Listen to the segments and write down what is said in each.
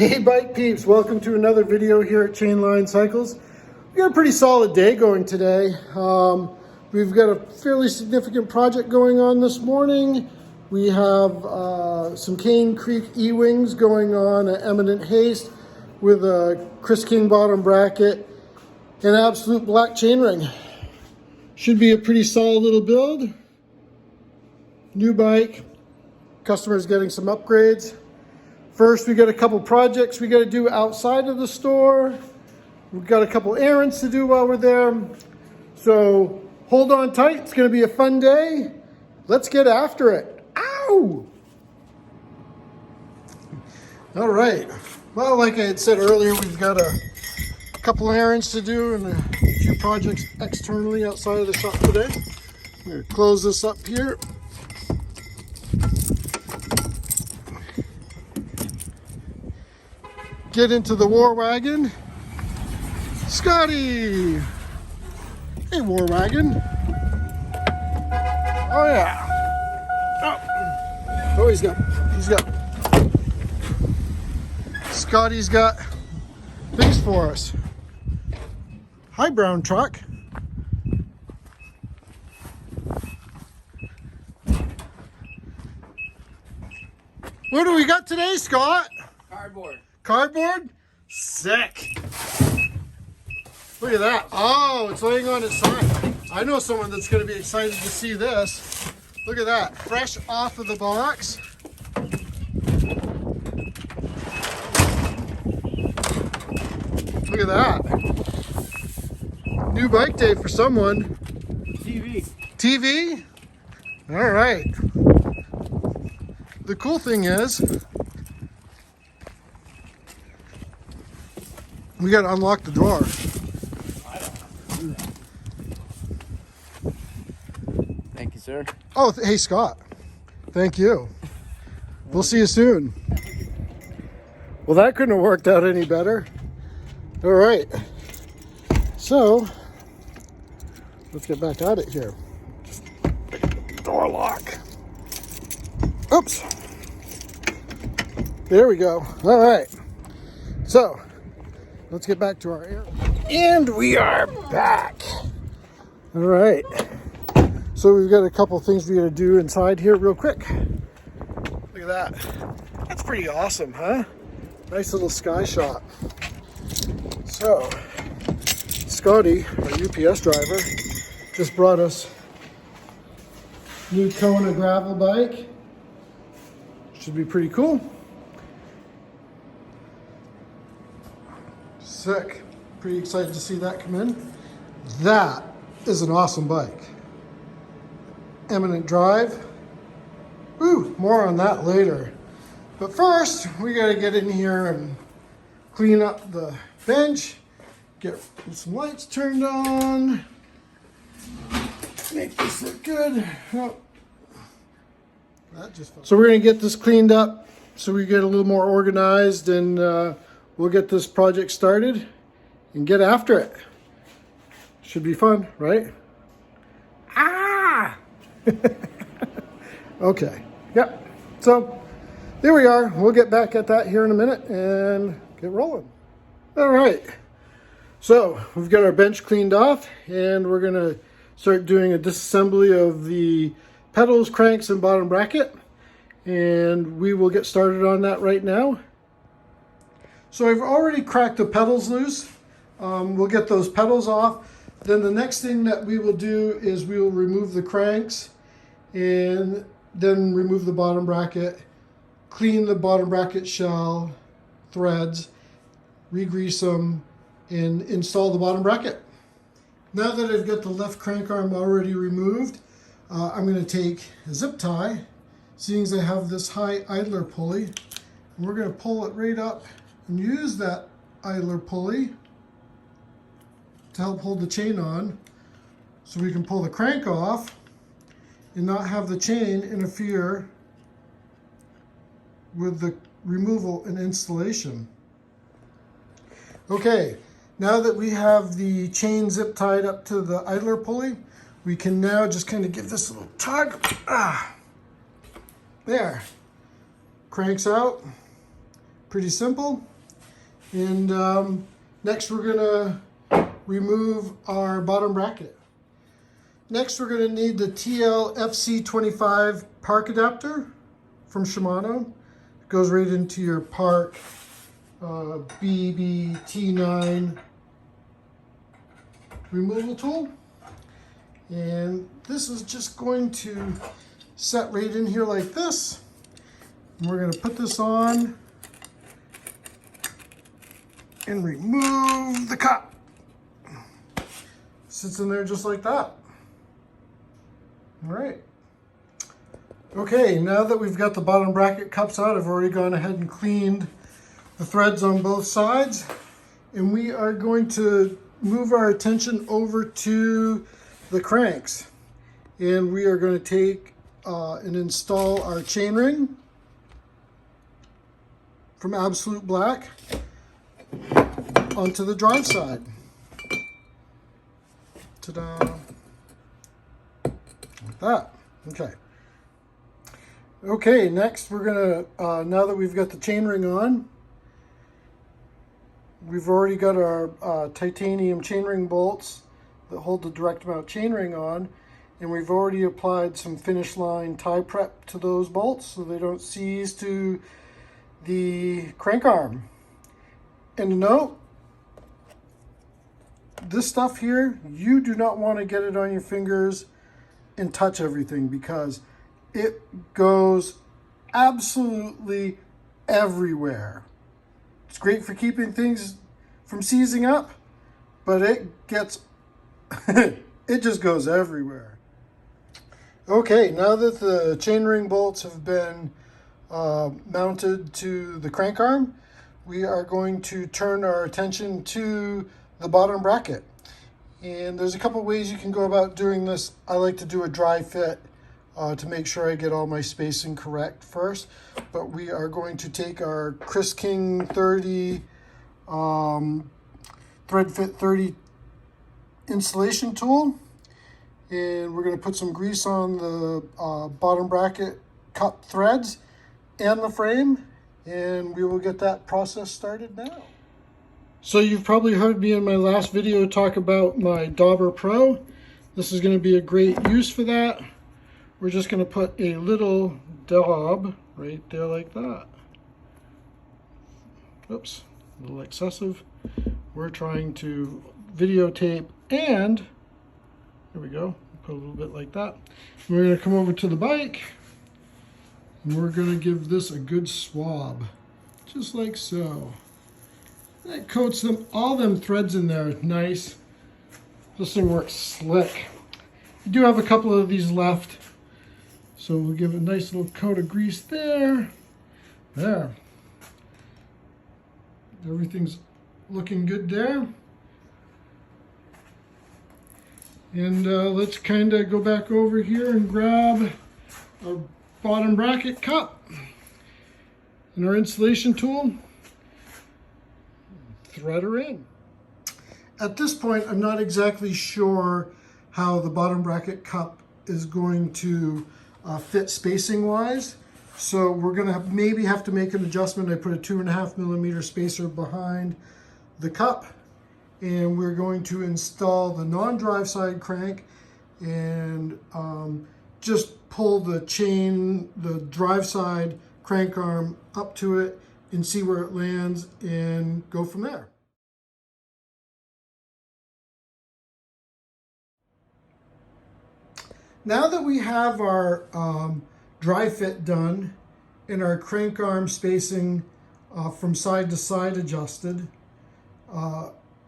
Hey bike peeps, welcome to another video here at Chainline Cycles. We got a pretty solid day going today. We've got a fairly significant project going on this morning. We have some Cane Creek E-Wings going on at Eminent Haste with a Chris King bottom bracket and absolute black chainring. Should be a pretty solid little build. New bike, customer's getting some upgrades. First, we got a couple projects we got to do outside of the store. We've got a couple errands to do while we're there. So hold on tight. It's going to be a fun day. Let's get after it. Ow! All right. Well, like I had said earlier, we've got a couple errands to do and a few projects externally outside of the shop today. I'm going to close this up here. Get into the War Wagon. Scotty! Hey, War Wagon. Oh, yeah. Oh, he's got, Scotty's got things for us. Hi, brown truck. What do we got today, Scott? Cardboard. Cardboard? Sick. Look at that. Oh, it's laying on its side. I know someone that's going to be excited to see this. Look at that. Fresh off of the box. Look at that. New bike day for someone. TV. TV? All right. The cool thing is, we got to unlock the drawer. Thank you, sir. Oh, hey, Scott. Thank you. We'll see you soon. Well, that couldn't have worked out any better. All right. So, let's get back at it here. Door lock. Oops. There we go. All right. So, let's get back to our air. And we are back. All right. So we've got a couple things we got to do inside here real quick. Look at that. That's pretty awesome, huh? Nice little sky shot. So, Scotty, our UPS driver, just brought us new Kona gravel bike. Should be pretty cool. Sick. Pretty excited to see that come in. That is an awesome bike. Eminent drive. Woo, more on that later. But first, we got to get in here and clean up the bench, get some lights turned on, make this look good. Oh. So we're going to get this cleaned up so we get a little more organized, and we'll get this project started and get after it. Should be fun, right? Ah! Okay. Yep. So there we are. We'll get back at that here in a minute and get rolling. All right. So we've got our bench cleaned off, and we're going to start doing a disassembly of the pedals, cranks, and bottom bracket. And we will get started on that right now. So I've already cracked the pedals loose. We'll get those pedals off. Then the next thing that we will do is we will remove the cranks and then remove the bottom bracket, clean the bottom bracket shell, threads, re-grease them, and install the bottom bracket. Now that I've got the left crank arm already removed, I'm going to take a zip tie, seeing as I have this high idler pulley, and we're going to pull it right up and use that idler pulley to help hold the chain on, so we can pull the crank off and not have the chain interfere with the removal and installation. Okay, now that we have the chain zip tied up to the idler pulley, we can now just kind of give this a little tug. There. Cranks out. Pretty simple. And next we're gonna remove our bottom bracket. Next we're gonna need the TL-FC25 park adapter from Shimano. It goes right into your park BBT9 removal tool. And this is just going to set right in here like this. And we're going to put this on and remove the cup. Sits in there just like that. All right. Okay, now that we've got the bottom bracket cups out, I've already gone ahead and cleaned the threads on both sides. And we are going to move our attention over to the cranks. And we are going to take and install our chainring from Absolute Black onto the drive side. Ta-da! Like that. Okay. Okay, next we're gonna, now that we've got the chainring on, we've already got our titanium chainring bolts that hold the direct mount chainring on, and we've already applied some finish line tie prep to those bolts so they don't seize to the crank arm. And note, this stuff here, you do not want to get it on your fingers and touch everything because it goes absolutely everywhere. It's great for keeping things from seizing up, but it gets, it just goes everywhere. Okay, now that the chainring bolts have been mounted to the crank arm, we are going to turn our attention to the bottom bracket. And there's a couple ways you can go about doing this. I like to do a dry fit to make sure I get all my spacing correct first. But we are going to take our Chris King 30 Thread Fit 30 installation tool, and we're going to put some grease on the bottom bracket cup threads and the frame, and we will get that process started now. So you've probably heard me in my last video talk about my Dauber Pro. This is going to be a great use for that. We're just going to put a little daub right there like that. Oops, a little excessive. We're trying to videotape, and there we go. Put a little bit like that. We're going to come over to the bike, and we're going to give this a good swab, just like so. That coats them, all them threads in there nice. This thing works slick. We do have a couple of these left, so we'll give a nice little coat of grease there. There. Everything's looking good there. And let's kind of go back over here and grab our bottom bracket cup and our installation tool. Thread her in. At this point, I'm not exactly sure how the bottom bracket cup is going to fit spacing wise. So we're gonna maybe have to make an adjustment. I put a 2.5 millimeter spacer behind the cup, and we're going to install the non-drive side crank and just pull the chain, the drive side crank arm up to it and see where it lands and go from there. Now that we have our dry fit done and our crank arm spacing from side to side adjusted,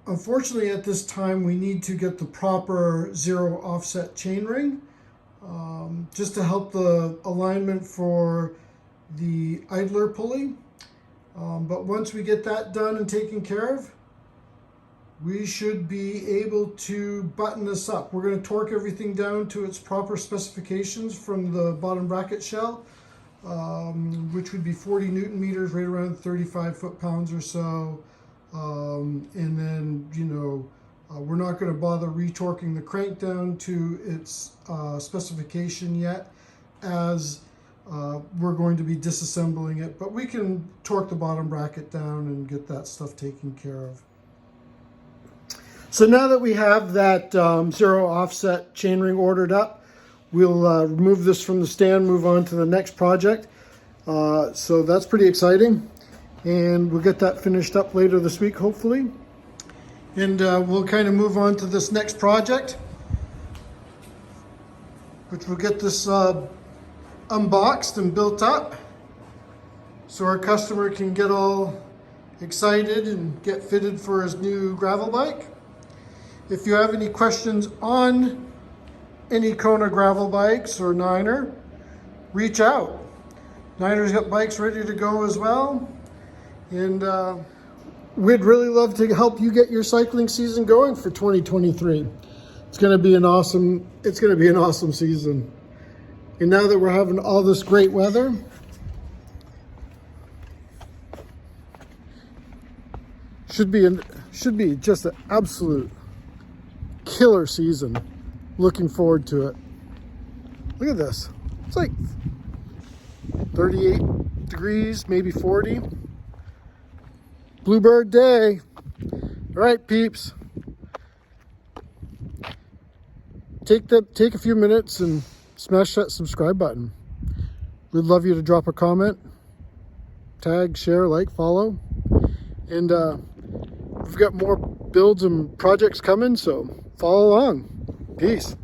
unfortunately at this time we need to get the proper zero offset chainring just to help the alignment for the idler pulley. But once we get that done and taken care of, we should be able to button this up. We're going to torque everything down to its proper specifications from the bottom bracket shell, which would be 40 Newton meters, right around 35 foot-pounds or so. And then, you know, we're not going to bother retorquing the crank down to its specification yet, as we're going to be disassembling it, but we can torque the bottom bracket down and get that stuff taken care of. So now that we have that zero offset chainring ordered up, we'll remove this from the stand, move on to the next project. So that's pretty exciting. And we'll get that finished up later this week, hopefully. And we'll kind of move on to this next project, which will get this unboxed and built up so our customer can get all excited and get fitted for his new gravel bike. If you have any questions on any Kona gravel bikes or Niner, reach out. Niner's got bikes ready to go as well. And we'd really love to help you get your cycling season going for 2023. It's going to be an awesome season. And now that we're having all this great weather, should be just an absolute killer season. Looking forward to it. Look at this. It's like 38 degrees, maybe 40. Bluebird day. All right, peeps. Take a few minutes and smash that subscribe button. We'd love you to drop a comment, tag, share, like, follow. And we've got more builds and projects coming, so follow along. Peace.